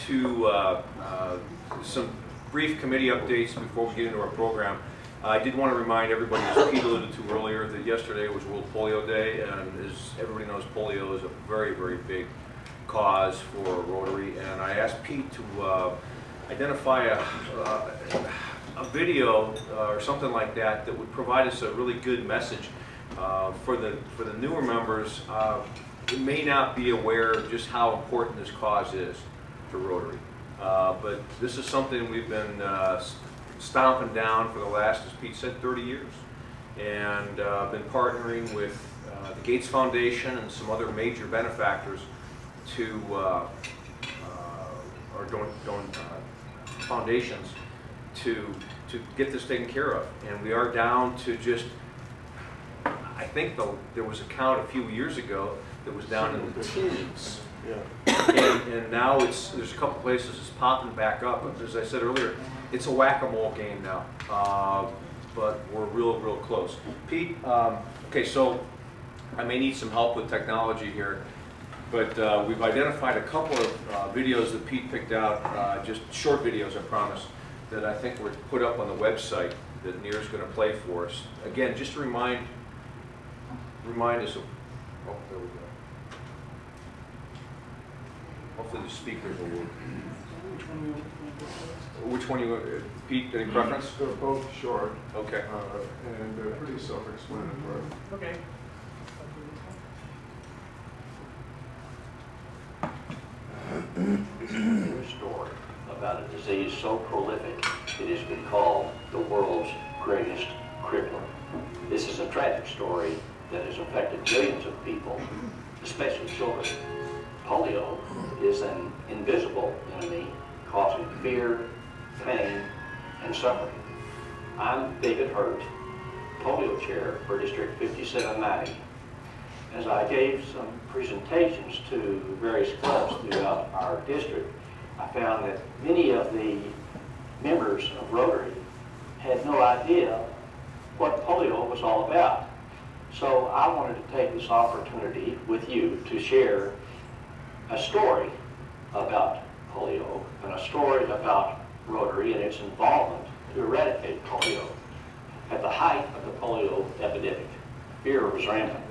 To some brief committee updates before we get into our program. I did want to remind everybody, as Pete alluded to earlier, that yesterday was World Polio Day, and as everybody knows, polio is a very, very big cause for Rotary. And I asked Pete to identify a video or something like that that would provide us a really good message for the newer members. Who may not be aware of just how important this cause is to Rotary. But this is something we've been stomping down for the last, as Pete said, 30 years. And been partnering with the Gates Foundation and some other major benefactors to, or foundations to get this taken care of. And we are down to just, I think there was a count a few years ago that was down in the teens. Yeah. And now there's a couple places it's popping back up. As I said earlier, it's a whack-a-mole game now, but we're real close. Pete, okay, so I may need some help with technology here, but we've identified a couple of videos that Pete picked out, just short videos, I promise, that I think were put up on the website that Neer's going to play for us. Again, just to remind us of, oh, there we go. Hopefully the speakers will work. Which one you, Pete, any preference? They're both short. Okay. And they're pretty self-explanatory. Okay. This is a true story about a disease so prolific it has been called the world's greatest crippler. This is a tragic story that has affected millions of people, especially children. Polio is an invisible enemy causing fear, pain, and suffering. I'm David Hurt, polio chair for District 5790. As I gave some presentations to various clubs throughout our district, I found that many of the members of Rotary had no idea what polio was all about. So I wanted to take this opportunity with you to share a story about polio and a story about Rotary and its involvement to eradicate polio. At the height of the polio epidemic, fear was rampant.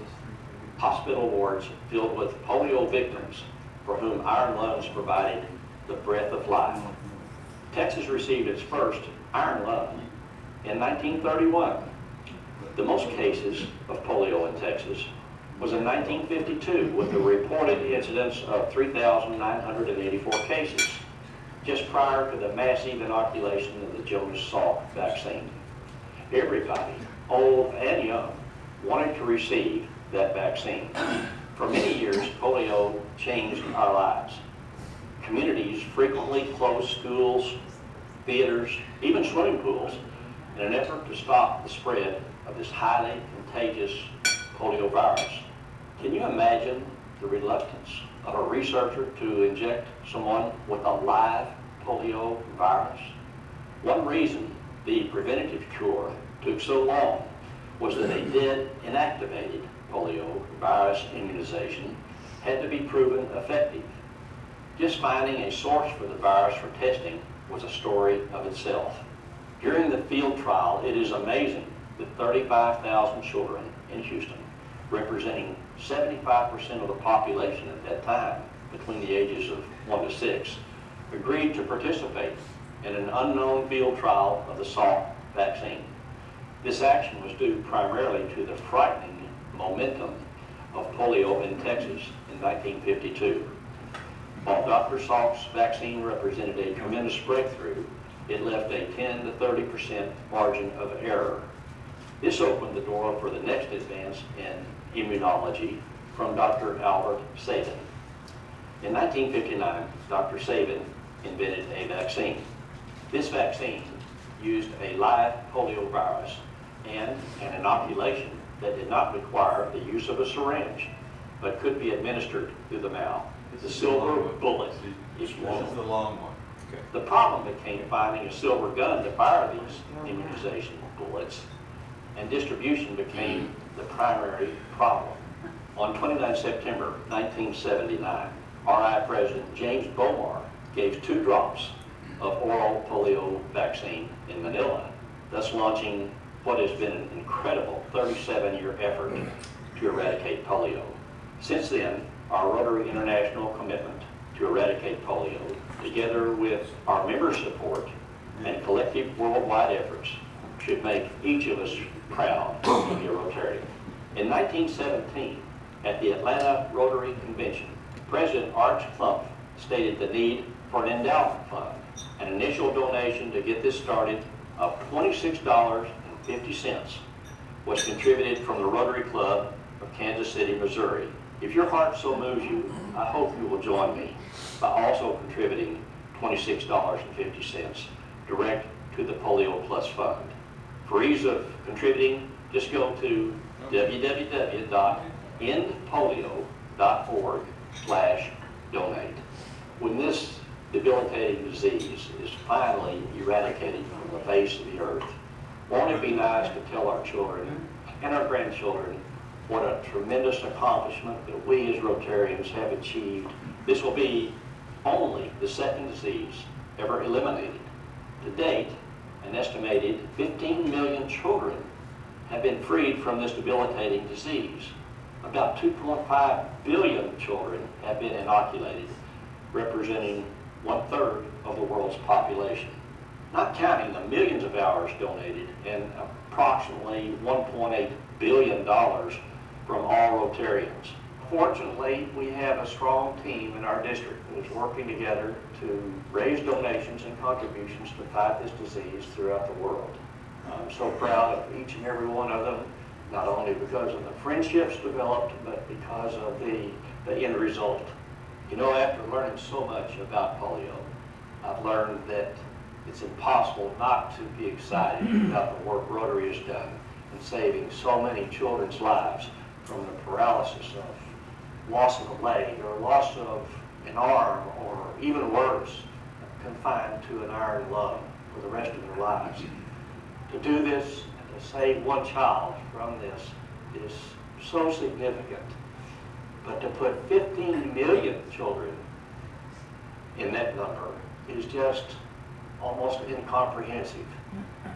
Hospital wards filled with polio victims for whom iron lungs provided the breath of life. Texas received its first iron lung in 1931. The most cases of polio in Texas was in 1952 with a reported incidence of 3,984 cases, just prior to the massive inoculation of the Jonas-Salk vaccine. Everybody, old and young, wanted to receive that vaccine. For many years, polio changed our lives. Communities frequently closed schools, theaters, even swimming pools in an effort to stop the spread of this highly contagious polio virus. Can you imagine the reluctance of a researcher to inject someone with a live polio virus? One reason the preventative cure took so long was that a dead, inactivated polio virus immunization had to be proven effective. Just finding a source for the virus for testing was a story of itself. During the field trial, it is amazing that 35,000 children in Houston, representing 75% of the population at that time, between the ages of 1 to 6, agreed to participate in an unknown field trial of the Salk vaccine. This action was due primarily to the frightening momentum of polio in Texas in 1952. While Dr. Salk's vaccine represented a tremendous breakthrough, it left a 10 to 30% margin of error. This opened the door for the next advance in immunology from Dr. Albert Sabin. In 1959, Dr. Sabin invented a vaccine. This vaccine used a live polio virus and an inoculation that did not require the use of a syringe, but could be administered through the mouth. The silver bullet, if you will. This is the long one. Okay. The problem became finding a silver gun to fire these immunization bullets, and distribution became the primary problem. On 29 September 1979, RI President James Bomar gave 2 drops of oral polio vaccine in Manila, thus launching what has been an incredible 37-year effort to eradicate polio. Since then, our Rotary International commitment to eradicate polio, together with our members' support and collective worldwide efforts, should make each of us proud to be a Rotarian. In 1917, at the Atlanta Rotary Convention, President Arch Clump stated the need for an endowment fund. An initial donation to get this started of $26.50 was contributed from the Rotary Club of Kansas City, Missouri. If your heart so moves you, I hope you will join me by also contributing $26.50 direct to the Polio Plus Fund. For ease of contributing, just go to www.endpolio.org/donate. When this debilitating disease is finally eradicated from the face of the earth, won't it be nice to tell our children and our grandchildren what a tremendous accomplishment that we as Rotarians have achieved? This will be only the second disease ever eliminated. To date, an estimated 15 million children have been freed from this debilitating disease. About 2.5 billion children have been inoculated, representing 1/3 of the world's population, not counting the millions of hours donated and approximately $1.8 billion from all Rotarians. Fortunately, we have a strong team in our district that is working together to raise donations and contributions to fight this disease throughout the world. I'm so proud of each and every one of them, not only because of the friendships developed, but because of the end result. You know, after learning so much about polio, I've learned that it's impossible not to be excited about the work Rotary has done in saving so many children's lives from the paralysis of loss of a leg or loss of an arm, or even worse, confined to an iron lung for the rest of their lives. To do this and to save one child from this is so significant. But to put 15 million children in that number is just almost incomprehensive.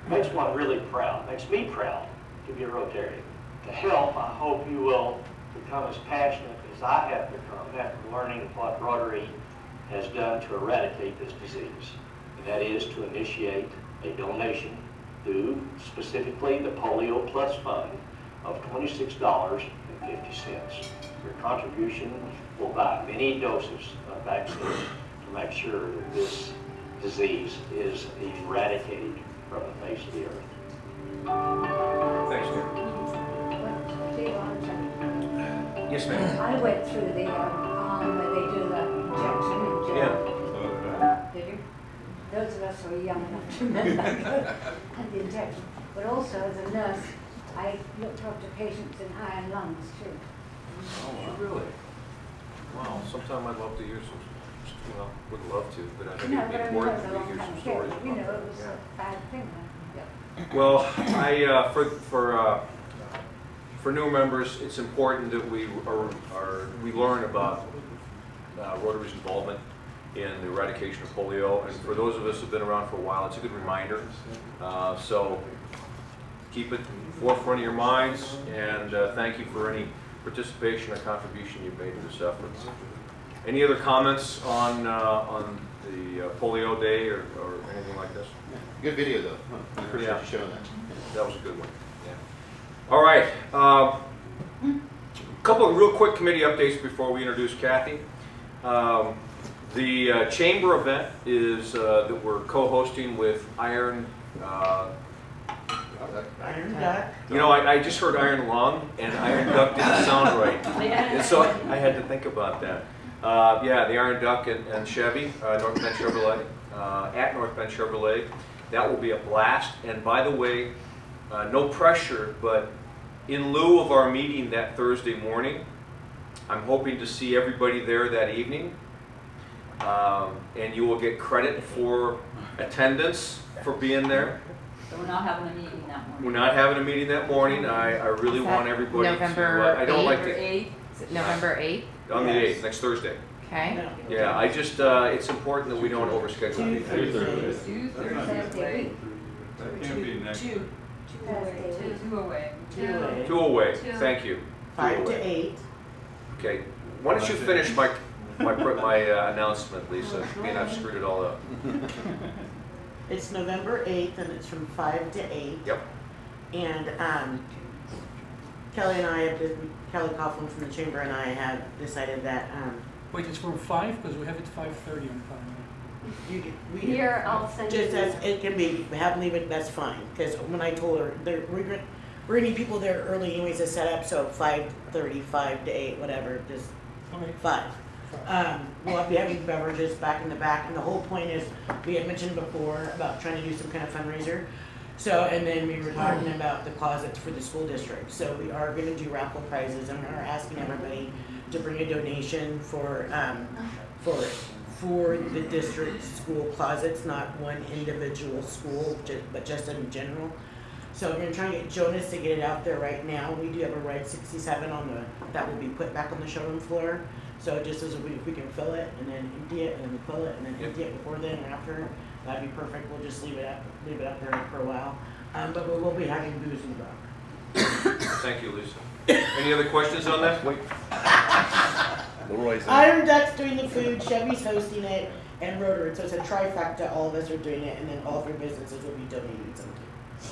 Makes one really proud, makes me proud to be a Rotarian. To help, I hope you will become as passionate as I have become after learning what Rotary has done to eradicate this disease. And that is to initiate a donation through specifically the Polio Plus Fund of $26.50. Your contribution will buy many doses of vaccine to make sure that this disease is eradicated from the face of the earth. Thanks, Nick. Yes, ma'am. I went through the arm where they do the injection in jail. Did you? Those of us who are young enough to remember had the injection. But also as a nurse, I looked after patients in iron lungs too. Oh, really? Wow, sometime I'd love to hear some, well, would love to, but I think No, it'd but be I mean, important that to was a long hear time some ago. stories You know, about it was that. a bad thing. Well, for new members, it's important that we learn about Rotary's involvement in the eradication of polio, and for those of us who've been around for a while, it's a good reminder. So keep it forefront of your minds, and thank you for any participation or contribution you've made to this effort. Any other comments on the polio day or anything like this? Good video though. I appreciate Yeah. you showing that. That was a good one. Yeah. All right. Couple of real quick committee updates before we introduce Kathy. The chamber event is that we're co-hosting with Iron. Iron Duck. You know, I just heard Iron Lung, and Iron Duck didn't sound right, and so I had to think about that. Yeah, the Iron Duck and Chevy, North Bend Chevrolet, at North Bend Chevrolet. That will be a blast. And by the way, no pressure, but in lieu of our meeting that Thursday morning, I'm hoping to see everybody there that evening. And you will get credit for attendance for being there. So we're not having a meeting that morning. We're not having a meeting that morning. I really Is want that everybody November to, I don't like November to, 8th. Is it November 8th? on the Yes. 8th, next Thursday. Okay. Yeah, I just, it's important that we don't overschedule Two people. Thursdays. Thursday week. That can't be next. Two. Thursday week. Two away. Two away, Two. thank you. 5 to 8. Okay, why don't you finish my announcement, Lisa, being I've screwed it all up. It's November 8th, and it's from 5 to 8. Yep, And Kelly and I have been, Kelly Coughlin from the chamber and I have decided that Wait, it's from 5, because we have it 5:30 on time. we Here, I'll send you. just as it can be, have them leave it, that's fine. Because when I told her, we're gonna need people there early anyways to set up, so 5:30, 5 to 8, whatever, just Okay. 5. We'll be having beverages back in the back, and the whole point is, we had mentioned before about trying to do some kind of fundraiser. So, and then we were talking about the closets for the school district. So we are gonna do raffle prizes, and we're asking everybody to bring a donation for the district school closets, not one individual school, but just in general. So we're gonna try and get Jonas to get it out there right now. We do have a red 67 that will be put back on the showroom floor. So just as we can fill it and then empty it and then fill it and then empty it before then or after, that'd be perfect. We'll just leave it up there for a while. But we will be having booze in the back. thank you, Lisa. Any other questions on that? Wait. Iron Duck's doing the food, Chevy's hosting it, and Rotary. So it's a trifecta. All of us are doing it, and then all 3 businesses will be donating something.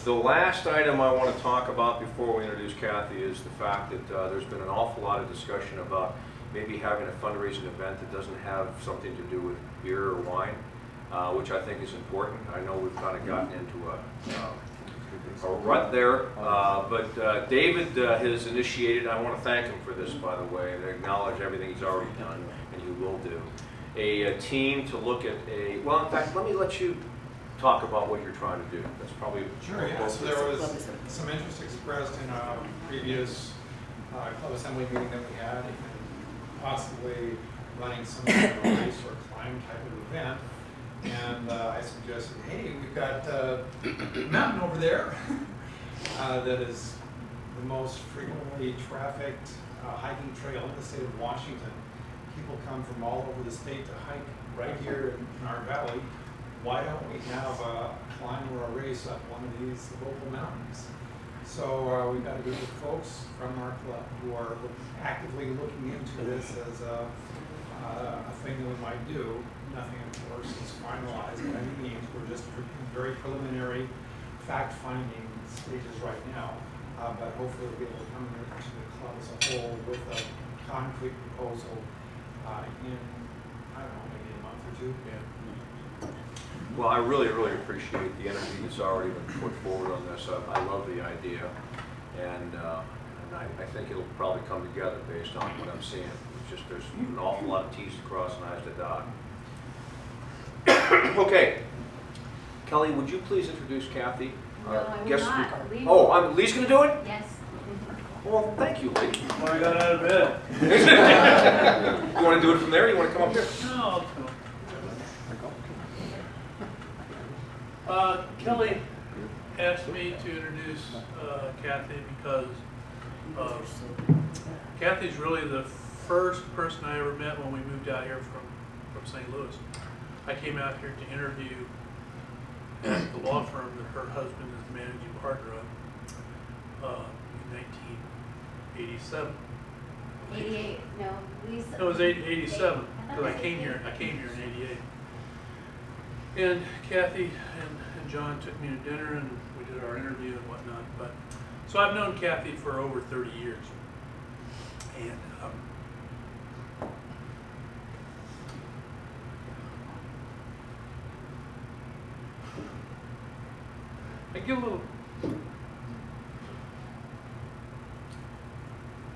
The last item I want to talk about before we introduce Kathy is the fact that there's been an awful lot of discussion about maybe having a fundraising event that doesn't have something to do with beer or wine, which I think is important. I know we've kind of gotten into a rut there, but David has initiated, I want to thank him for this, by the way, and acknowledge everything he's already done, and he will do, a team to look at well, in fact, let me let you talk about what you're trying to do. That's probably Sure, yeah. So there was some interest expressed in a previous club assembly meeting that we had, in possibly running some kind of a race or climb type of event. And I suggested, hey, we've got a mountain over there that is the most frequently trafficked hiking trail in the state of Washington. People come from all over the state to hike right here in our valley. Why don't we have a climb or a race up one of these local mountains? So we've got a group of folks from our club who are actively looking into this as a thing that we might do. Nothing, of course, is finalized by any means. We're just in very preliminary fact-finding stages right now. But hopefully we'll be able to come to the club as a whole with a concrete proposal in, I don't know, maybe a month or two. Yeah. Well, I really, really appreciate the energy that's already been put forward on this. I love the idea, and I think it'll probably come together based on what I'm seeing. It's just there's an awful lot of T's to cross and I's to dot. Okay, Kelly, would you please introduce Kathy? No, I will guest not. speaker? Lee Oh, Lee's going to do it? Yes. Well, thank you, Lee. I got out of bed. You want to do it from there? Or you want to come up here? No. Kelly asked me to introduce Kathy because Kathy's really the first person I ever met when we moved out here from St. Louis. I came out here to interview at the law firm that her husband is the managing partner of in 1987. 88, no, Lisa. It was 87 because I came here in 88. And Kathy and John took me to dinner and we did our interview and whatnot. But so I've known Kathy for over 30 years. And I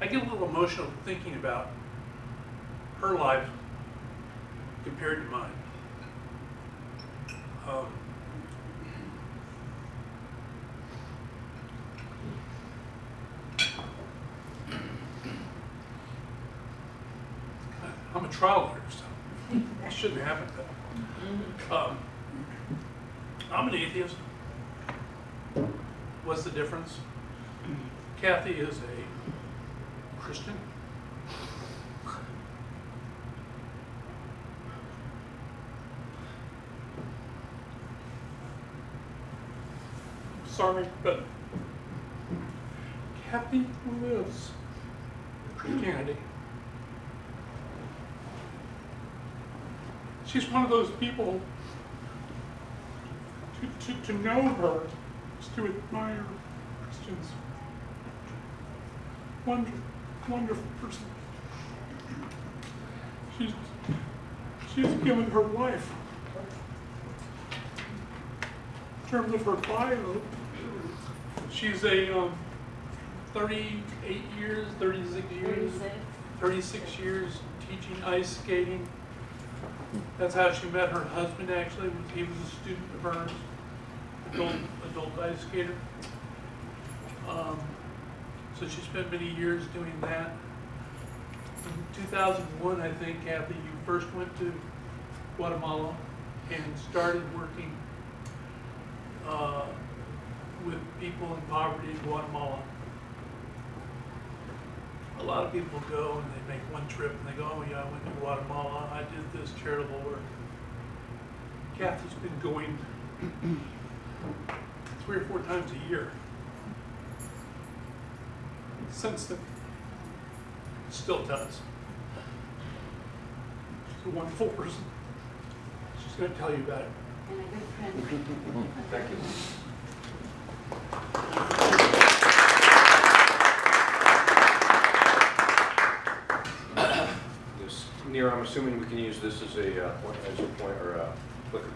get a little emotional thinking about her life compared to mine. I'm a trial lawyer, so it shouldn't happen to that. I'm an atheist. What's the difference? Kathy is a Christian. sorry, but Kathy lives in Kennedy. She's one of those people, to know her is to admire Christians. Wonderful person. She's given her life. In terms of her bio, she's a 38 years, 36 years teaching ice skating. That's how she met her husband, actually. He was a student of hers, adult ice skater. So she spent many years doing that. In 2001, I think, Kathy, you first went to Guatemala and started working with people in poverty in Guatemala. A lot of people go and they make one trip and they go, oh yeah, I went to Guatemala, I did this charitable work. Kathy's been going 3 or 4 times a year since then. Still does. She's a wonderful person. She's going to tell you about it. And a good friend. Thank you. Yes, Neil, I'm assuming we can use this as a point or a clicker.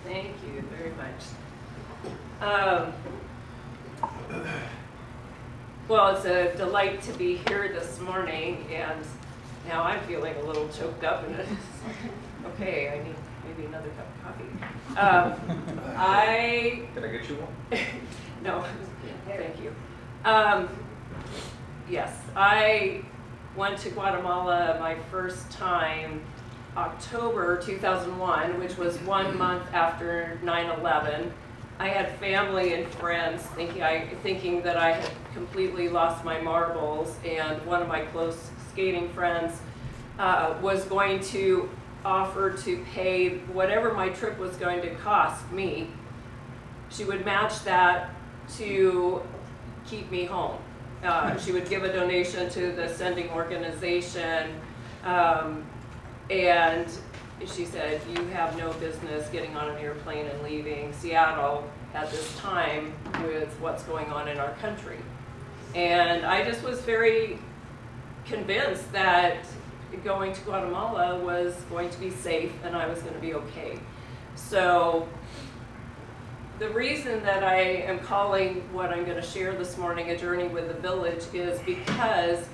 Thank you very much. Well, it's a delight to be here this morning, and now I'm feeling a little choked up, and it's okay, I need maybe another cup of coffee. Can I get you one? No, thank you. Yes, I went to Guatemala my first time October 2001, which was 1 month after 9/11. I had family and friends thinking that I had completely lost my marbles, and one of my close skating friends was going to offer to pay whatever my trip was going to cost me. She would match that to keep me home. She would give a donation to the sending organization, and she said, you have no business getting on an airplane and leaving Seattle at this time with what's going on in our country. And I just was very convinced that going to Guatemala was going to be safe and I was going to be okay. So the reason that I am calling what I'm going to share this morning A Journey with the Village is because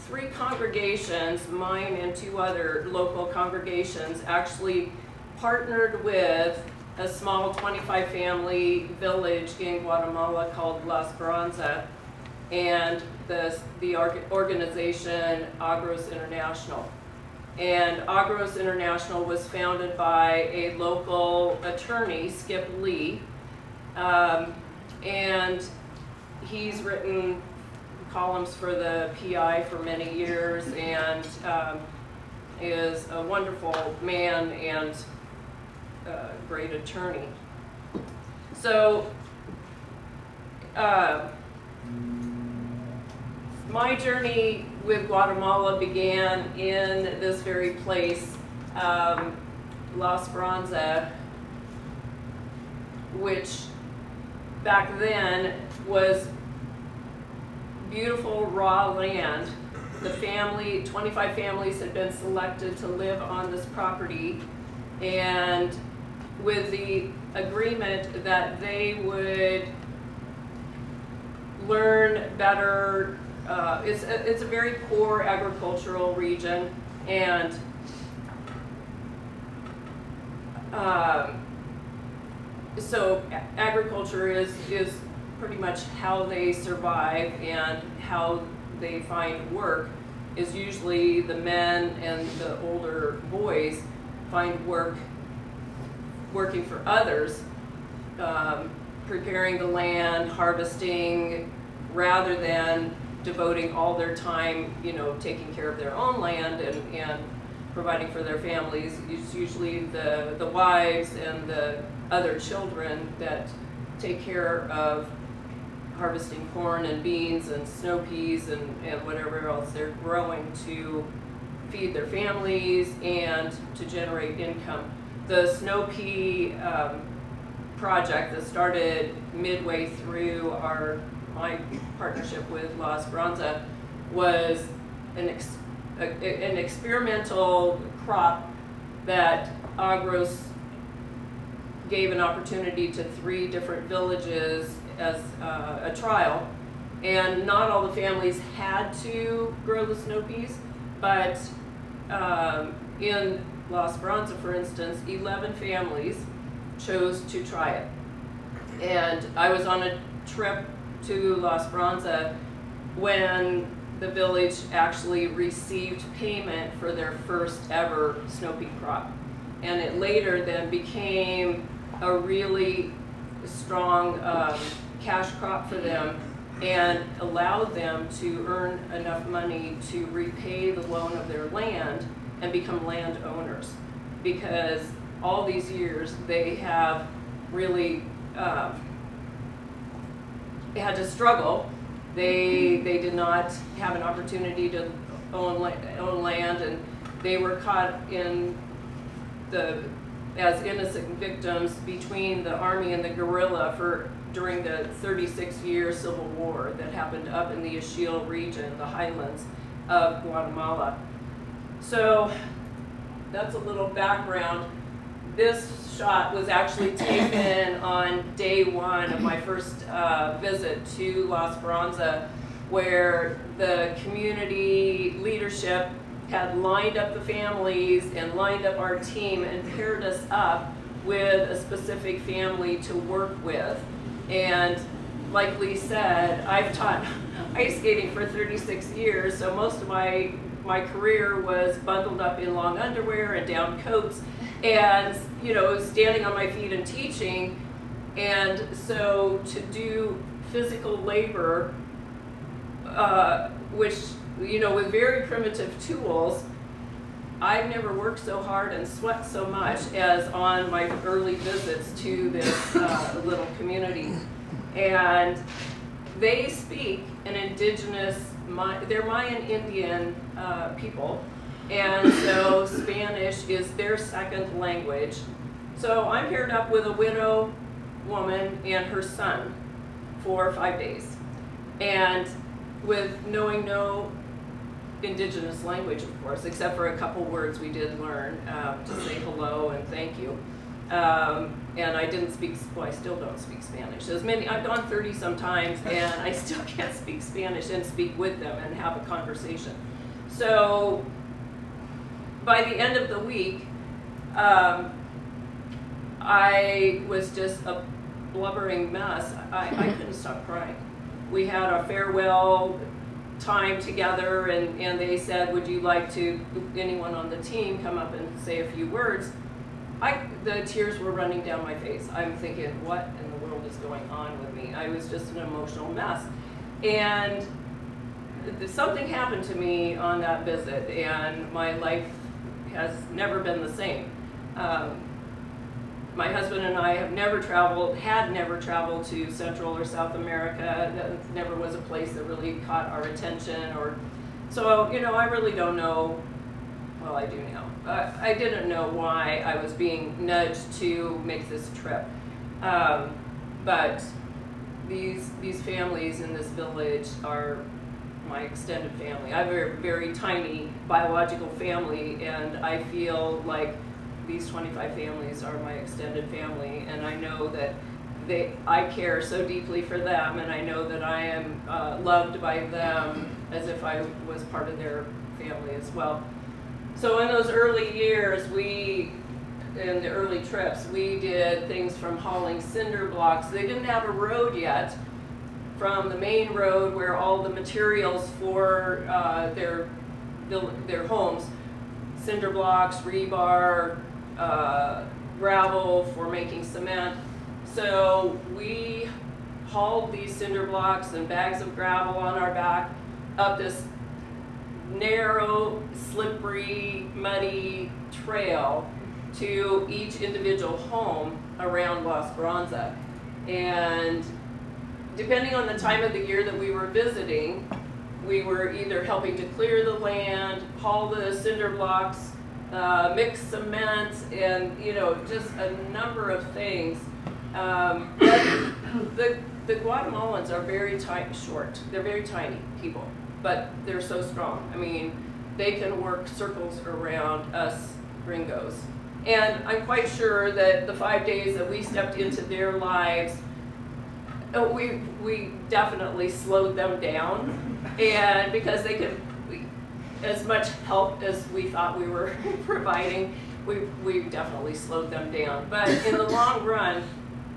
3 congregations, mine and 2 other local congregations, actually partnered with a small 25 family village in Guatemala called La Esperanza, and the organization Agros International. And Agros International was founded by a local attorney, Skip Lee, and he's written columns for the PI for many years, and is a wonderful man and great attorney. So my journey with Guatemala began in this very place, La Esperanza, which back then was beautiful raw land. The family, 25 families had been selected to live on this property, and with the agreement that they would learn better. It's a very poor agricultural region, and so agriculture is pretty much how they survive, and how they find work is usually the men and the older boys find work working for others, preparing the land, harvesting, rather than devoting all their time, taking care of their own land and providing for their families. It's usually the wives and the other children that take care of harvesting corn and beans and snow peas and whatever else they're growing to feed their families and to generate income. The snow pea project that started midway through my partnership with La Esperanza was an experimental crop that Agros gave an opportunity to 3 different villages as a trial. And not all the families had to grow the snow peas, but in La Esperanza, for instance, 11 families chose to try it. And I was on a trip to La Esperanza when the village actually received payment for their first ever snow pea crop. And it later then became a really strong cash crop for them and allowed them to earn enough money to repay the loan of their land and become landowners. Because all these years they have really had to struggle. They did not have an opportunity to own land, and they were caught in as innocent victims between the army and the guerrilla during the 36-year civil war that happened up in the Achille region, the highlands of Guatemala. So that's a little background. This shot was actually taken on day 1 of my first visit to La Esperanza, where the community leadership had lined up the families and lined up our team and paired us up with a specific family to work with. And like Lee said, I've taught ice skating for 36 years, so most of my career was bundled up in long underwear and down coats and, you know, standing on my feet and teaching. And so to do physical labor, which, you know, with very primitive tools, I've never worked so hard and sweat so much as on my early visits to this little community. And they speak an indigenous, they're Mayan Indian people, and so Spanish is their second language. So I'm paired up with a widow woman and her son for 5 days, and with knowing no indigenous language, of course, except for a couple words we did learn to say hello and thank you. And I didn't speak, well, I still don't speak Spanish. I've gone 30 sometimes and I still can't speak Spanish and speak with them and have a conversation. So by the end of the week, I was just a blubbering mess. I couldn't stop crying. We had a farewell time together, and they said, would you like to, anyone on the team, come up and say a few words? The tears were running down my face. I'm thinking, what in the world is going on with me? I was just an emotional mess. And something happened to me on that visit, and my life has never been the same. My husband and I had never traveled to Central or South America. That never was a place that really caught our attention. So, you know, I really don't know. Well, I do now. I didn't know why I was being nudged to make this trip. But these families in this village are my extended family. I have a very tiny biological family, and I feel like these 25 families are my extended family, and I know that I care so deeply for them, and I know that I am loved by them as if I was part of their family as well. So in those early years, in the early trips, we did things from hauling cinder blocks. They didn't have a road yet, from the main road where all the materials for their homes, cinder blocks, rebar, gravel for making cement. So we hauled these cinder blocks and bags of gravel on our back up this narrow, slippery, muddy trail to each individual home around La Esperanza. And depending on the time of the year that we were visiting, we were either helping to clear the land, haul the cinder blocks, mix cement, and just a number of things. But the Guatemalans are very short. They're very tiny people, but they're so strong. I mean, they can work circles around us gringos. And I'm quite sure that the 5 days that we stepped into their lives, we definitely slowed them down. And because they could, as much help as we thought we were providing, we definitely slowed them down. But in the long run,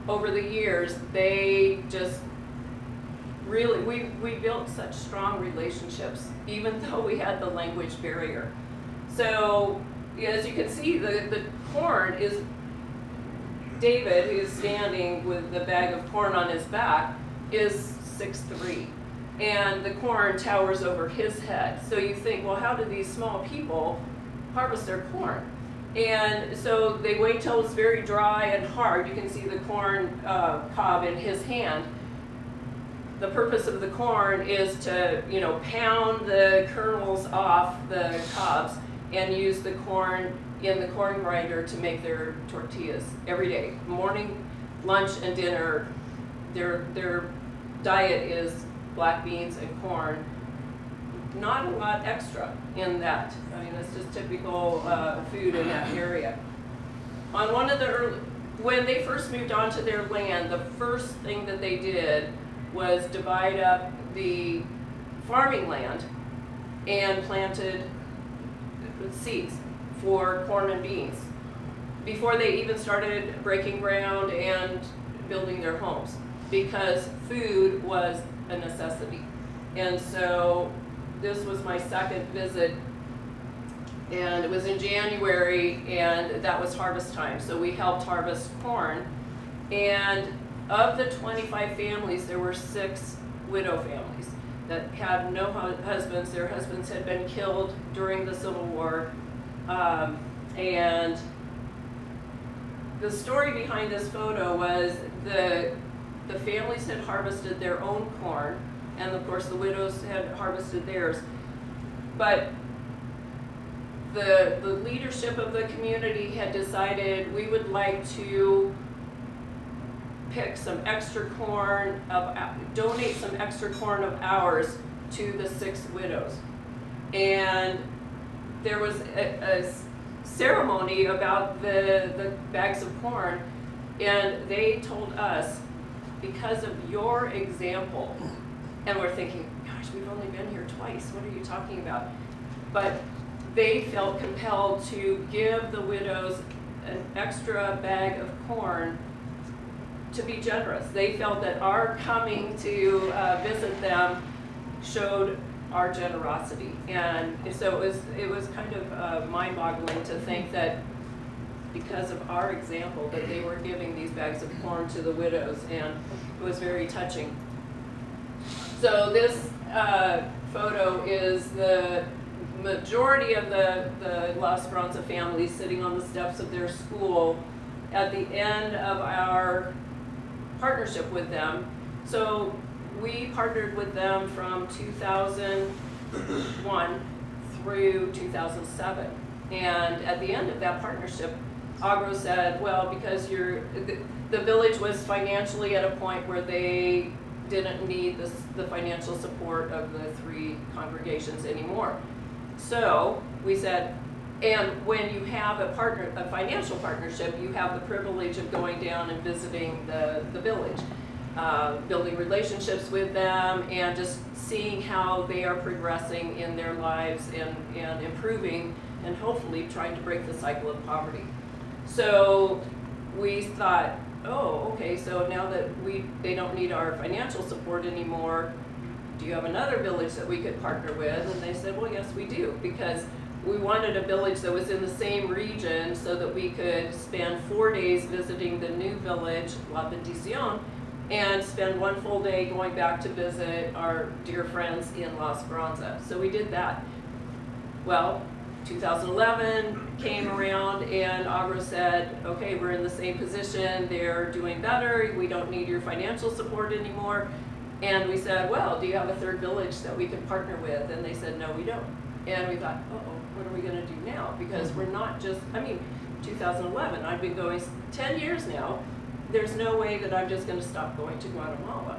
over the years, they just really, we built such strong relationships, even though we had the language barrier. So, as you can see, the corn is, David, who's standing with the bag of corn on his back, is 6'3". And the corn towers over his head. So you think, well, how do these small people harvest their corn? And so they wait till it's very dry and hard. You can see the corn cob in his hand. The purpose of the corn is to, pound the kernels off the cobs and use the corn in the corn grinder to make their tortillas every day. Morning, lunch, and dinner, their diet is black beans and corn. Not a lot extra in that. I mean, it's just typical food in that area. On one of the when they first moved onto their land, the first thing that they did was divide up the farming land and planted seeds for corn and beans before they even started breaking ground and building their homes, because food was a necessity. And so this was my second visit, and it was in January, and that was harvest time. So we helped harvest corn, and of the 25 families, there were 6 widow families that had no husbands. Their husbands had been killed during the Civil War. And the story behind this photo was the families had harvested their own corn, and of course the widows had harvested theirs. But the leadership of the community had decided we would like to pick some extra corn, donate some extra corn of ours to the 6 widows. And there was a ceremony about the bags of corn, and they told us, because of your example, and we're thinking, gosh, we've only been here twice, what are you talking about? But they felt compelled to give the widows an extra bag of corn to be generous. They felt that our coming to visit them showed our generosity. And so it was kind of mind-boggling to think that because of our example that they were giving these bags of corn to the widows, and it was very touching. So this photo is the majority of the La Esperanza families sitting on the steps of their school at the end of our partnership with them. So we partnered with them from 2001 through 2007. And at the end of that partnership, Agro said, well, because the village was financially at a point where they didn't need the financial support of the 3 congregations anymore. So we said, and when you have a financial partnership, you have the privilege of going down and visiting the village, building relationships with them, and just seeing how they are progressing in their lives and improving, and hopefully trying to break the cycle of poverty. So we thought, oh, okay, so now that they don't need our financial support anymore, do you have another village that we could partner with? And they said, well, yes, we do, because we wanted a village that was in the same region so that we could spend 4 days visiting the new village, La Bendición, and spend 1 full day going back to visit our dear friends in La Esperanza. So we did that. Well, 2011 came around and Agro said, okay, we're in the same position, they're doing better, we don't need your financial support anymore. And we said, well, do you have a third village that we can partner with? And they said, no, we don't. And we thought, uh-oh, what are we gonna do now? Because we're not just, 2011, I've been going 10 years now. There's no way that I'm just gonna stop going to Guatemala.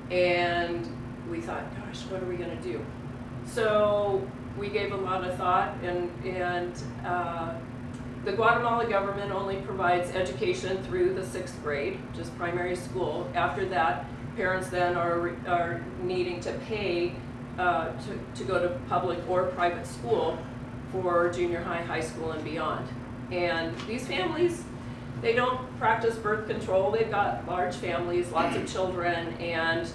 And we thought, gosh, what are we gonna do? So we gave a lot of thought, and the Guatemala government only provides education through the 6th grade, just primary school. After that, parents then are needing to pay to go to public or private school for junior high, high school, and beyond. And these families, they don't practice birth control. They've got large families, lots of children, and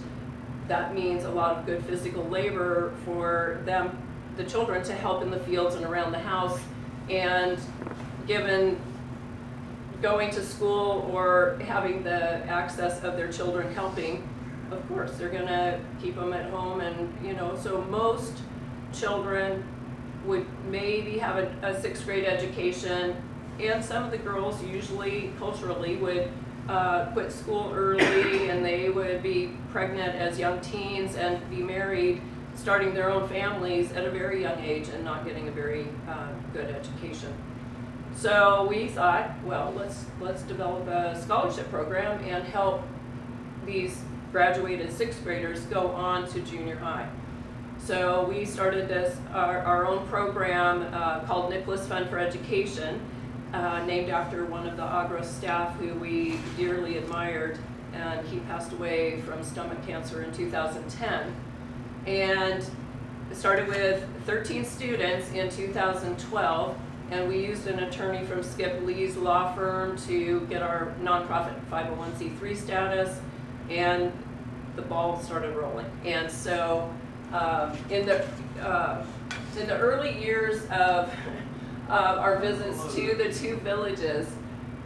that means a lot of good physical labor for them, the children, to help in the fields and around the house. And given going to school or having the access of their children helping, of course, they're gonna keep them at home. And, so most children would maybe have a 6th grade education, and some of the girls usually culturally would quit school early, and they would be pregnant as young teens and be married, starting their own families at a very young age and not getting a very good education. So we thought, well, let's develop a scholarship program and help these graduated 6th graders go on to junior high. So we started our own program called Nicholas Fund for Education, named after one of the Agro staff who we dearly admired, and he passed away from stomach cancer in 2010. And it started with 13 students in 2012, and we used an attorney from Skip Lee's law firm to get our nonprofit 501c3 status, and the ball started rolling. And so in the early years of our visits to the 2 villages,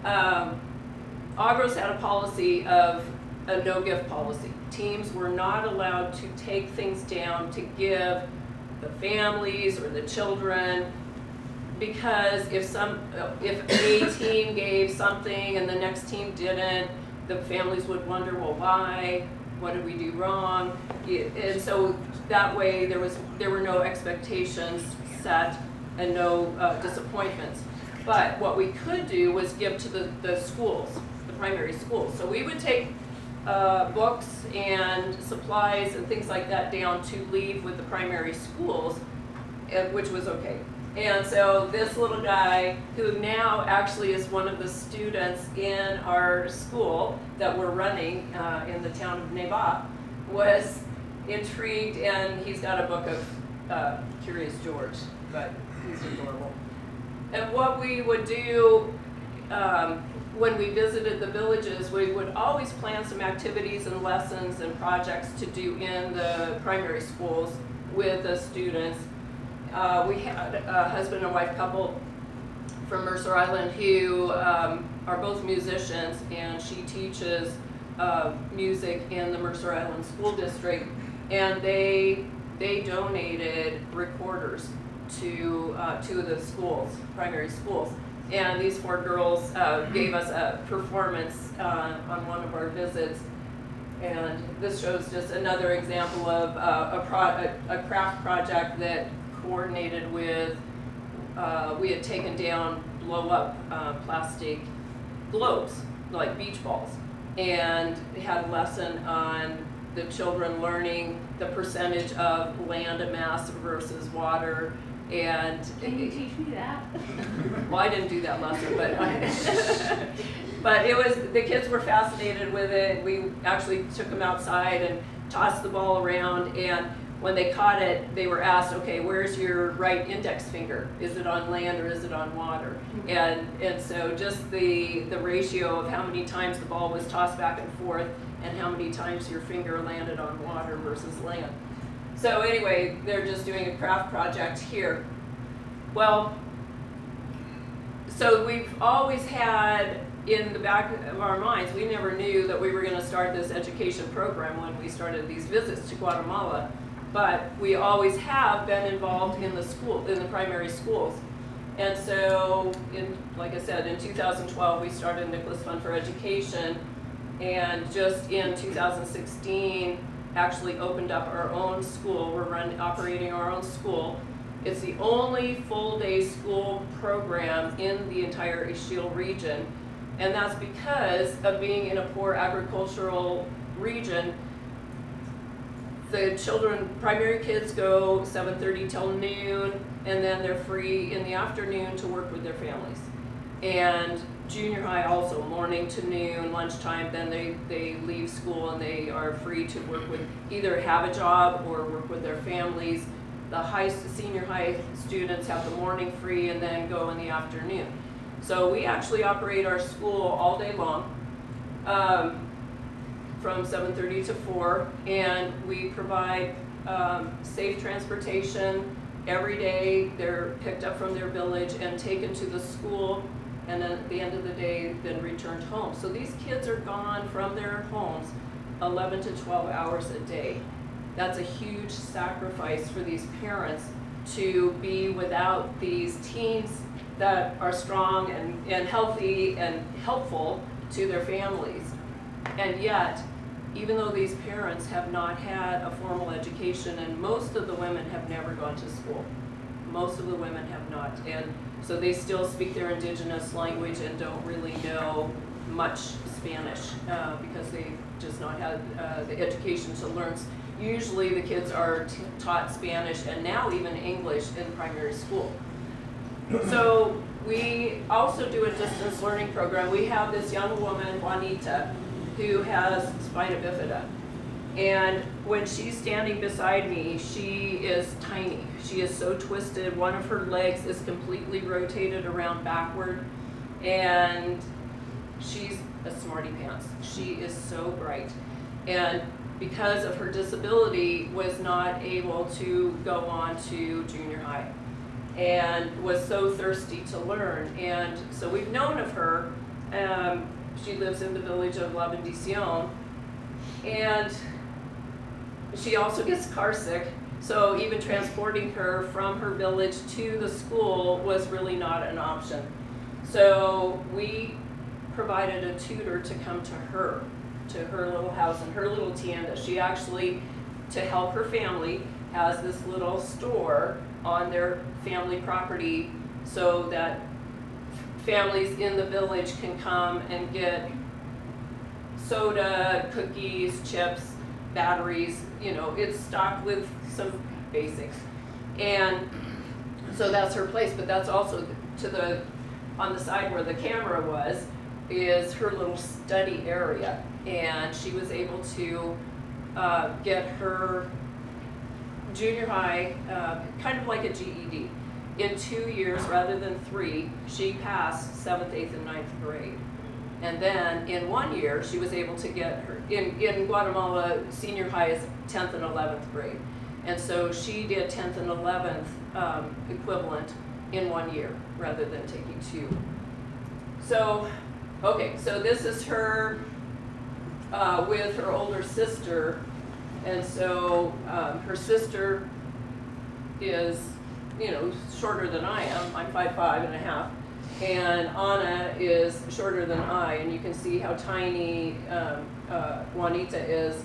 Agros had a policy of a no-gift policy. Teams were not allowed to take things down to give the families or the children, because if a team gave something and the next team didn't, the families would wonder, well, why? What did we do wrong? And so that way there were no expectations set and no disappointments. But what we could do was give to the schools, the primary schools. So we would take books and supplies and things like that down to leave with the primary schools, which was okay. And so this little guy, who now actually is one of the students in our school that we're running in the town of Neva, was intrigued, and he's got a book of Curious George, but he's adorable. And what we would do when we visited the villages, we would always plan some activities and lessons and projects to do in the primary schools with the students. We had a husband and wife couple from Mercer Island who are both musicians, and she teaches music in the Mercer Island School District, and they donated recorders to the schools, primary schools. And these 4 girls gave us a performance on one of our visits. And this shows just another example of a craft project that coordinated with, we had taken down blow-up plastic globes, like beach balls, and had a lesson on the children learning the percentage of land mass versus water. And Can you teach me that? well, I didn't do that lesson, but it was, the kids were fascinated with it. We actually took them outside and tossed the ball around, and when they caught it, they were asked, okay, where's your right index finger? Is it on land or is it on water? And so just the ratio of how many times the ball was tossed back and forth and how many times your finger landed on water versus land. So anyway, they're just doing a craft project here. Well, so we've always had in the back of our minds, we never knew that we were going to start this education program when we started these visits to Guatemala. but we always have been involved in the primary schools. And so, like I said, in 2012, we started Nicholas Fund for Education, and just in 2016, actually opened up our own school. We're operating our own school. It's the only full-day school program in the entire East region, and that's because of being in a poor agricultural region. The children, primary kids go 7:30 till noon, and then they're free in the afternoon to work with their families. And junior high also, morning to noon, lunchtime, then they leave school and they are free to work with, either have a job or work with their families. The senior high students have the morning free and then go in the afternoon. So we actually operate our school all day long, from 7:30 to 4, and we provide safe transportation. Every day they're picked up from their village and taken to the school, and then at the end of the day then returned home. So these kids are gone from their homes 11 to 12 hours a day. That's a huge sacrifice for these parents to be without these teens that are strong and healthy and helpful to their families. And yet, even though these parents have not had a formal education, and most of the women have never gone to school, most of the women have not, and so they still speak their indigenous language and don't really know much Spanish because they've just not had the education to learn. Usually the kids are taught Spanish and now even English in primary school. So we also do a distance learning program. We have this young woman, Juanita, who has spina bifida. And when she's standing beside me, she is tiny. She is so twisted. One of her legs is completely rotated around backward. And she's a smarty pants. She is so bright. And because of her disability, was not able to go on to junior high and was so thirsty to learn. And so we've known of her. She lives in the village of La Bendición, and she also gets car sick, so even transporting her from her village to the school was really not an option. So we provided a tutor to come to her little house in her little tienda. She actually, to help her family, has this little store on their family property so that families in the village can come and get soda, cookies, chips, batteries, it's stocked with some basics. And so that's her place, but that's also on the side where the camera was, is her little study area. And she was able to get her junior high, kind of like a GED. In 2 years rather than 3, she passed 7th, 8th, and 9th grade. And then in 1 year, she was able to get her, in Guatemala, senior high is 10th and 11th grade. And so she did 10th and 11th equivalent in 1 year rather than taking 2. So, okay, so this is her with her older sister. And so her sister is, shorter than I am. I'm 5'5.5", and Anna is shorter than I, and you can see how tiny Juanita is.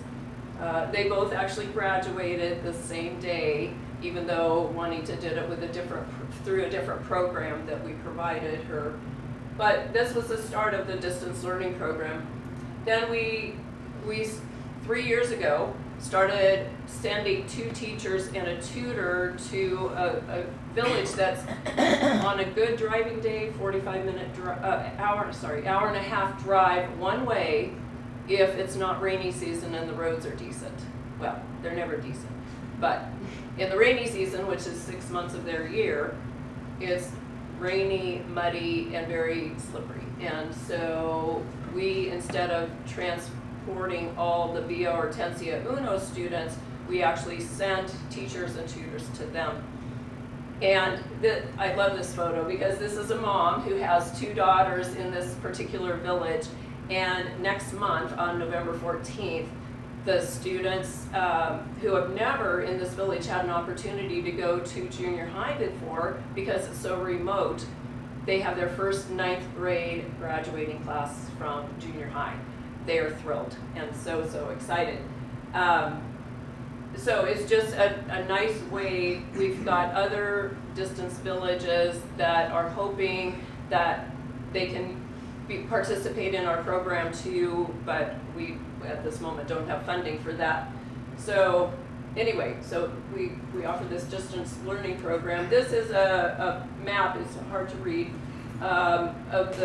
They both actually graduated the same day, even though Juanita did it through a different program that we provided her. But this was the start of the distance learning program. Then we 3 years ago, started sending 2 teachers and a tutor to a village that's on a good driving day, 45-minute hour and a half drive one way if it's not rainy season and the roads are decent. Well, they're never decent, but in the rainy season, which is 6 months of their year, it's rainy, muddy, and very slippery. And so we, instead of transporting all the Via Hortensia Uno students, we actually sent teachers and tutors to them. And I love this photo because this is a mom who has 2 daughters in this particular village, and next month on November 14th, the students who have never in this village had an opportunity to go to junior high before because it's so remote. They have their first 9th grade graduating class from junior high. They are thrilled and so excited. So it's just a nice way. We've got other distance villages that are hoping that they can participate in our program too, but we at this moment don't have funding for that. So anyway, so we offer this distance learning program. This is a map, it's hard to read, of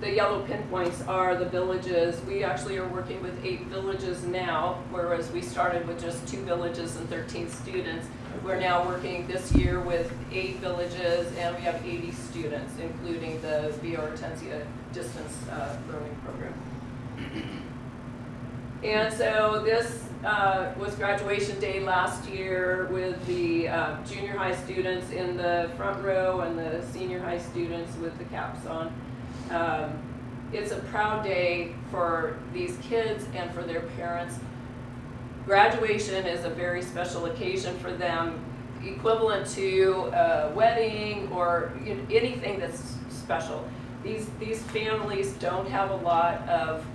the yellow pinpoints are the villages. We actually are working with 8 villages now, whereas we started with just 2 villages and 13 students. We're now working this year with 8 villages, and we have 80 students, including the Via Hortensia distance learning program. And so this was graduation day last year with the junior high students in the front row and the senior high students with the caps on. It's a proud day for these kids and for their parents. Graduation is a very special occasion for them, equivalent to a wedding or anything that's special. These families don't have a lot of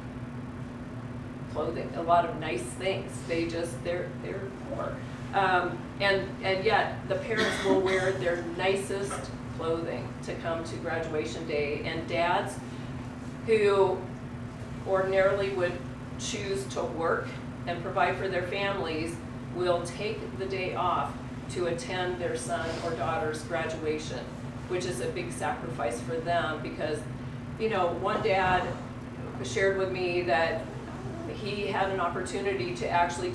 clothing, a lot of nice things. They're poor, and yet the parents will wear their nicest clothing to come to graduation day. And dads who ordinarily would choose to work and provide for their families will take the day off to attend their son or daughter's graduation, which is a big sacrifice for them because, one dad shared with me that he had an opportunity to actually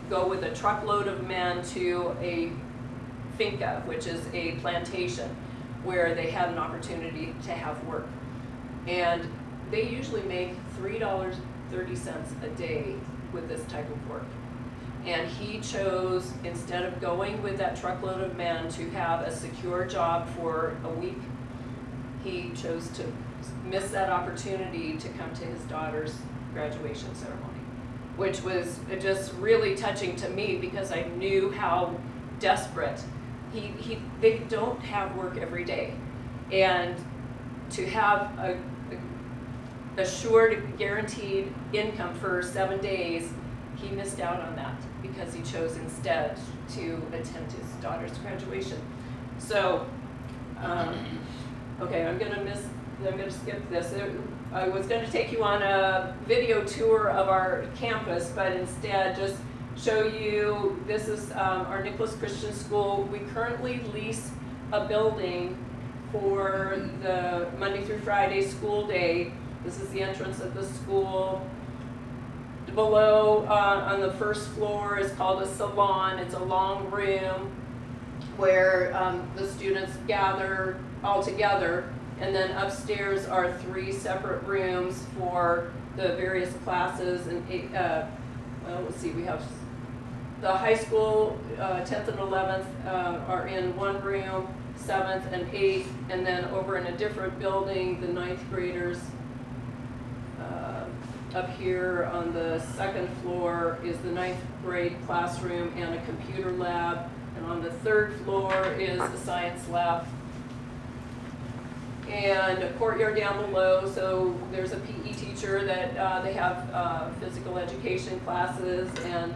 go with a truckload of men to a finca, which is a plantation, where they had an opportunity to have work. And they usually make $3.30 a day with this type of work. And he chose, instead of going with that truckload of men to have a secure job for a week, he chose to miss that opportunity to come to his daughter's graduation ceremony, which was just really touching to me because I knew how desperate they don't have work every day. And to have a assured, guaranteed income for 7 days, he missed out on that because he chose instead to attend his daughter's graduation. So, okay, I'm gonna skip this. I was gonna take you on a video tour of our campus, but instead just show you, this is our Nicholas Christian School. We currently lease a building for the Monday through Friday school day. This is the entrance of the school. Below, on the first floor, is called a salon. It's a long room where the students gather all together. And then upstairs are 3 separate rooms for the various classes. And well, let's see, we have the high school, 10th and 11th are in one room, 7th and 8th, and then over in a different building, the 9th graders. Up here on the 2nd floor is the 9th grade classroom and a computer lab, and on the 3rd floor is the science lab. And a courtyard down below, so there's a PE teacher that they have physical education classes and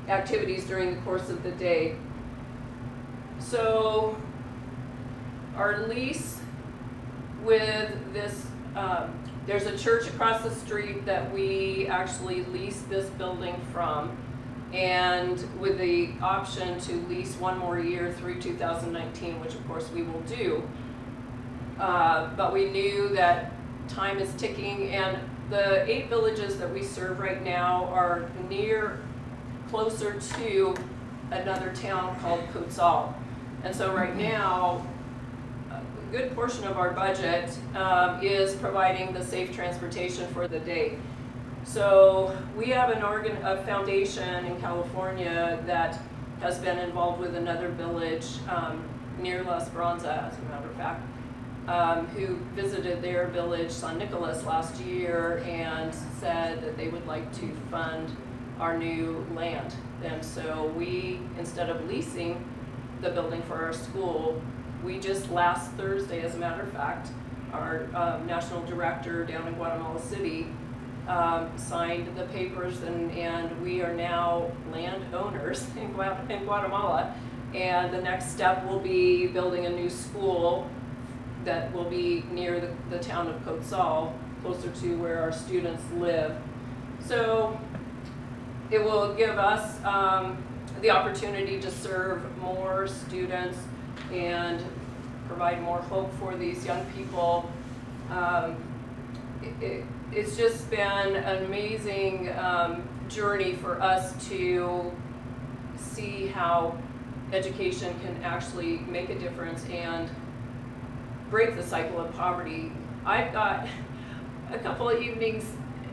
activities during the course of the day. So our lease with this, there's a church across the street that we actually lease this building from, and with the option to lease 1 more year through 2019, which of course we will do. But we knew that time is ticking, and the 8 villages that we serve right now are closer to another town called Kutzal. And so right now, a good portion of our budget is providing the safe transportation for the day. So we have a foundation in California that has been involved with another village near La Esperanza, as a matter of fact. who visited their village, San Nicolas, last year and said that they would like to fund our new land. And so we, instead of leasing the building for our school, we just last Thursday, as a matter of fact, our national director down in Guatemala City signed the papers, and we are now landowners in Guatemala. And the next step will be building a new school that will be near the town of Coatsal, closer to where our students live. So it will give us the opportunity to serve more students and provide more hope for these young people. It's just been an amazing journey for us to see how education can actually make a difference and break the cycle of poverty. I've got a couple of evenings,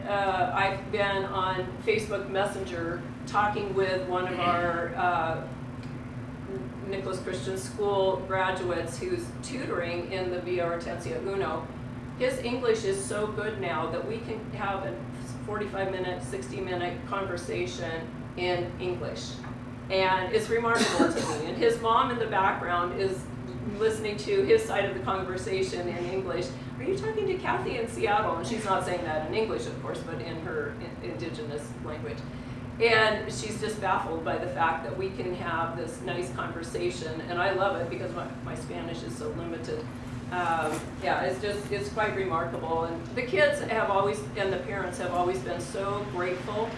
I've been on Facebook Messenger talking with one of our Nicholas Christian School graduates who's tutoring in the Villa Hortensia Uno. His English is so good now that we can have a 45-minute, 60-minute conversation in English. And it's remarkable to me. And his mom in the background is listening to his side of the conversation in English. Are you talking to Kathy in Seattle? And she's not saying that in English, of course, but in her indigenous language. And she's just baffled by the fact that we can have this nice conversation. And I love it because my Spanish is so limited. Yeah, it's quite remarkable. And the kids have always, and the parents have always been so grateful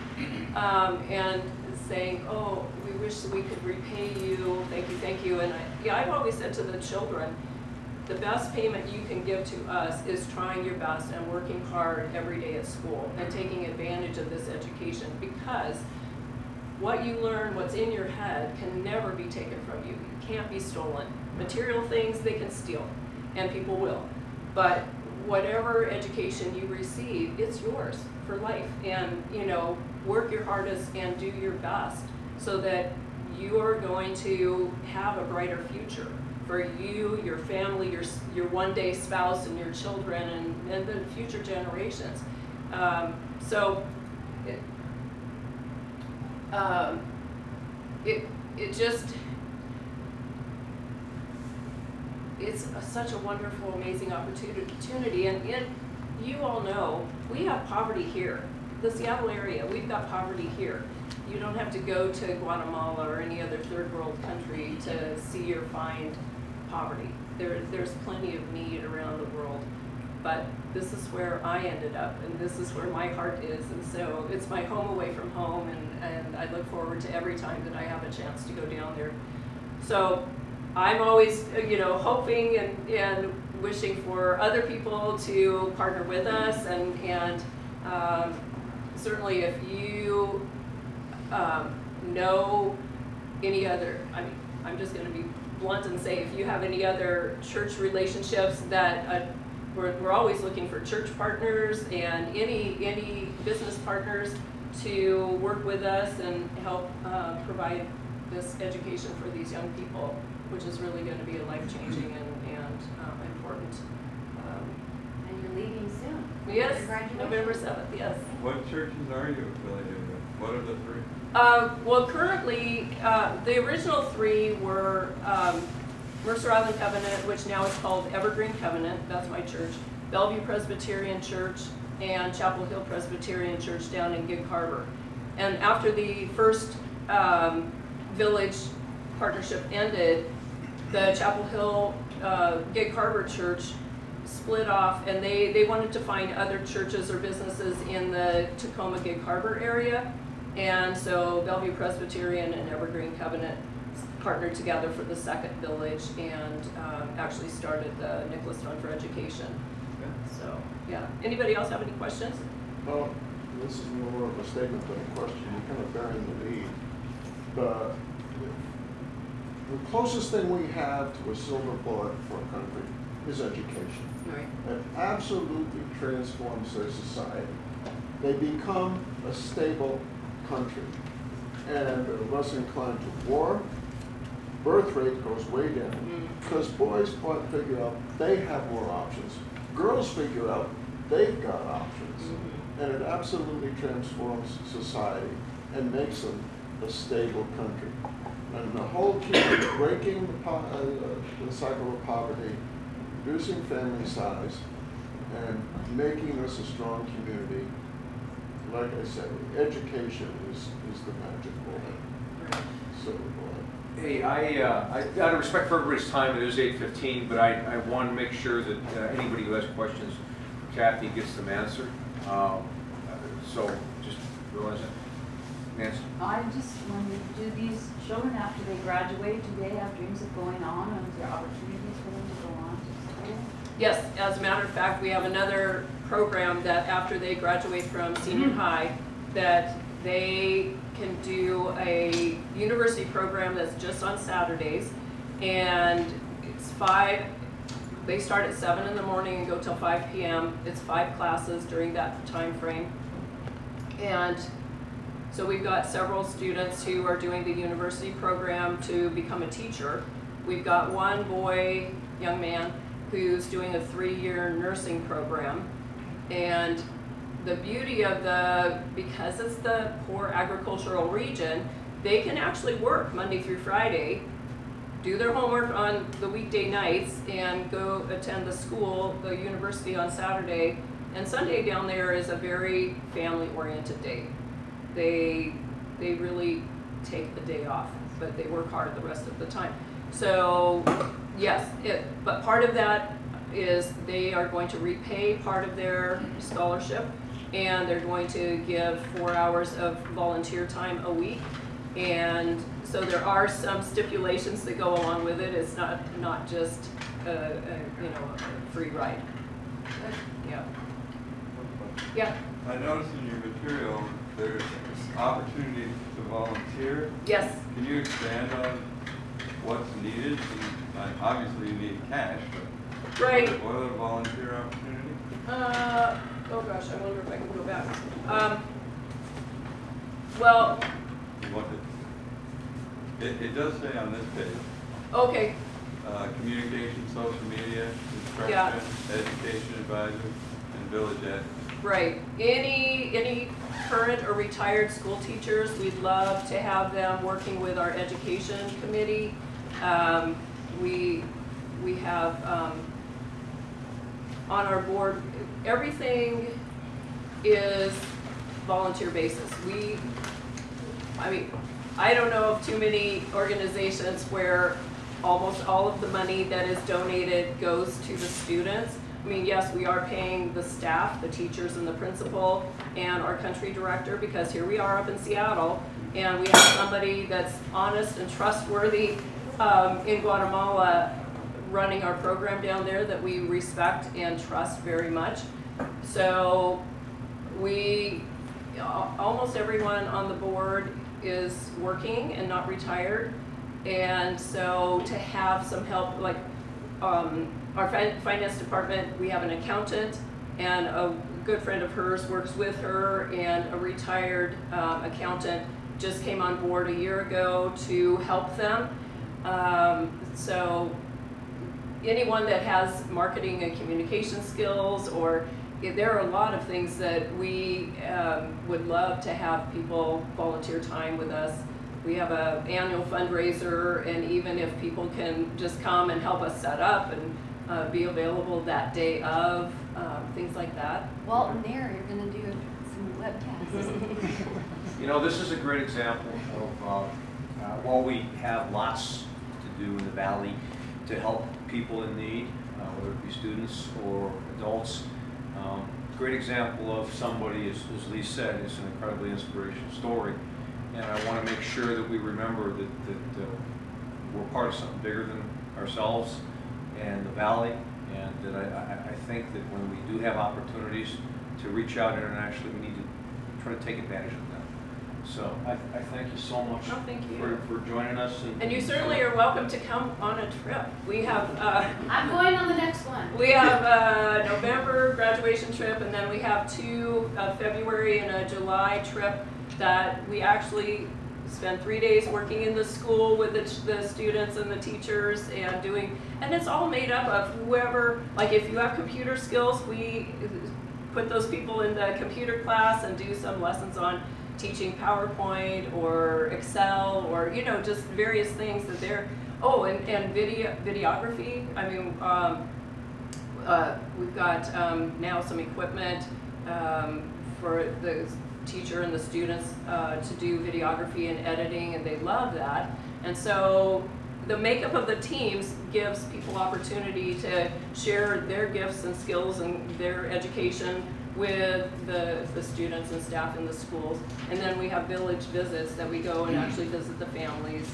and saying, oh, we wish we could repay you, thank you. And I've always said to the children, the best payment you can give to us is trying your best and working hard every day at school and taking advantage of this education, because what you learn, what's in your head, can never be taken from you. It can't be stolen. Material things, they can steal, and people will. But whatever education you receive, it's yours for life. And, work your hardest and do your best so that you are going to have a brighter future for you, your family, your one-day spouse, and your children, and the future generations. It's such a wonderful, amazing opportunity. And you all know, we have poverty here. The Seattle area, we've got poverty here. You don't have to go to Guatemala or any other third world country to see or find poverty. There's plenty of need around the world. But this is where I ended up, and this is where my heart is. And so it's my home away from home, and I look forward to every time that I have a chance to go down there. So I'm always, hoping and wishing for other people to partner with us, and certainly if you know any other, I'm just going to be blunt and say, if you have any other church relationships that we're always looking for church partners and any business partners to work with us and help provide this education for these young people, which is really going to be a life-changing and important. And you're leaving soon. Yes, Congratulations. November 7th, yes. What churches are you affiliated with? What are the three? Well, currently, the original three were Mercer Island Covenant, which now is called Evergreen Covenant, that's my church, Bellevue Presbyterian Church, and Chapel Hill Presbyterian Church down in Gig Harbor. And after the first village partnership ended, the Chapel Hill Gig Harbor Church split off, and they wanted to find other churches or businesses in the Tacoma Gig Harbor area. And so Bellevue Presbyterian and Evergreen Covenant partnered together for the second village and actually started the Nicholas Fund for Education. So, yeah. Anybody else have any questions? Well, this is more of a statement than a question. You're kind of bearing the lead. The closest thing we have to a silver bullet for a country is education. Right. It absolutely transforms their society. They become a stable country, and they're less inclined to war, birth rate goes way down. Because boys figure out they have more options. Girls figure out they've got options. And it absolutely transforms society and makes them a stable country. And the whole key is breaking the cycle of poverty, reducing family size, and making us a strong community. Like I said, education is the magic bullet, silver bullet. Hey, out of respect for everybody's time, it is 8:15, but I want to make sure that anybody who has questions for Kathy gets them answered. So just go ahead. Nancy? I just wondered, do these children, after they graduate, do they have dreams of going on, and is there opportunities for them to go on to school? Yes, as a matter of fact, we have another program that after they graduate from senior high, that they can do a university program that's just on Saturdays, and it's they start at 7 in the morning and go till 5 p.m. It's 5 classes during that time frame. And so we've got several students who are doing the university program to become a teacher. We've got one boy, young man, who's doing a 3-year nursing program. And the beauty of because it's the poor agricultural region, they can actually work Monday through Friday, do their homework on the weekday nights, and go attend the university on Saturday. And Sunday down there is a very family-oriented day. They really take the day off, but they work hard the rest of the time. So yes, but part of that is they are going to repay part of their scholarship, and they're going to give 4 hours of volunteer time a week. And so there are some stipulations that go along with it. It's not just a free ride. Yeah. Yeah. I noticed in your material there's opportunity to volunteer. Yes. Can you expand on what's needed? And obviously you need cash, but Right. what are the volunteer opportunities? Oh gosh, I wonder if I can go back. Well, It does say on this page, okay, communication, social media, instruction, Yeah. education advisor, and village ed. right. Any current or retired school teachers, we'd love to have them working with our education committee. We have on our board, everything is volunteer basis. I don't know of too many organizations where almost all of the money that is donated goes to the students. I mean, yes, we are paying the staff, the teachers and the principal and our country director, because here we are up in Seattle, and we have somebody that's honest and trustworthy in Guatemala running our program down there that we respect and trust very much. So almost everyone on the board is working and not retired, and so to have some help, like our finance department, we have an accountant, and a good friend of hers works with her, and a retired accountant just came on board a year ago to help them. So anyone that has marketing and communication skills, or there are a lot of things that we would love to have people volunteer time with us. We have an annual fundraiser, and even if people can just come and help us set up and be available that day of, things like that. Walton there, you're gonna do some webcasts. This is a great example of while we have lots to do in the valley to help people in need, whether it be students or adults. Great example of somebody, as Lee said, is an incredibly inspirational story. And I want to make sure that we remember that we're part of something bigger than ourselves and the valley. And that I think that when we do have opportunities to reach out internationally, we need to try to take advantage of them. So I thank you so much thank you. for joining us. And you certainly are welcome to come on a trip. We have I'm going on the next one. we have a November graduation trip, and then we have 2 February and a July trip that we actually spend 3 days working in the school with the students and the teachers and and it's all made up of whoever, like if you have computer skills, we put those people in the computer class and do some lessons on teaching PowerPoint or Excel or, you know, just various things that they're, and videography. I mean, we've got now some equipment for the teacher and the students to do videography and editing, and they love that. And so the makeup of the teams gives people opportunity to share their gifts and skills and their education with the students and staff in the schools. And then we have village visits that we go and actually visit the families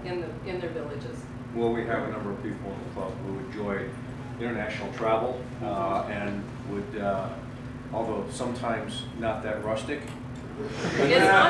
in their villages. Well, we have a number of people in the club who enjoy international travel and would, although sometimes not that rustic. It's not